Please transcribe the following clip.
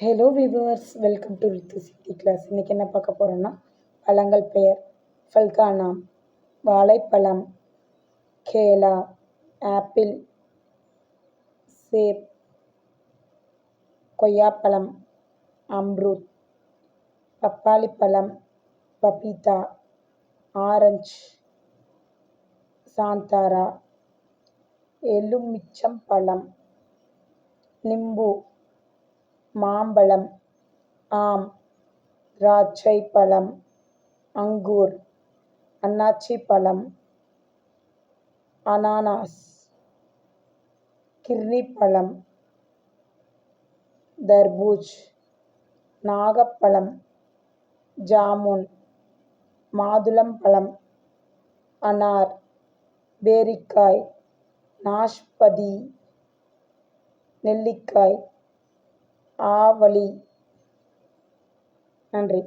Hello viewers, welcome to Ritu city class. இன்றைக்கி என்ன பார்க்க போகிறோன்னா, பழங்கள் பெயர். ஃபல்கானா வாழைப்பழம், கேலா ஆப்பிள், சேப் கொய்யாப்பழம், அம்ரூத், பப்பாளி பழம், பப்பீதா, ஆரஞ்சு, சாந்தாரா, எலுமிச்சம் பழம், நிம்பு, மாம்பழம், ஆம், திராட்சை பழம், அங்கூர், அன்னாச்சி பழம், அனானாஸ், கிர்னி பழம், தர்பூஜ், நாகப்பழம், ஜாமுன், மாதுளம்பழம், அனார், பேரிக்காய், நாஷ்பதி, நெல்லிக்காய், ஆவலி. நன்றி.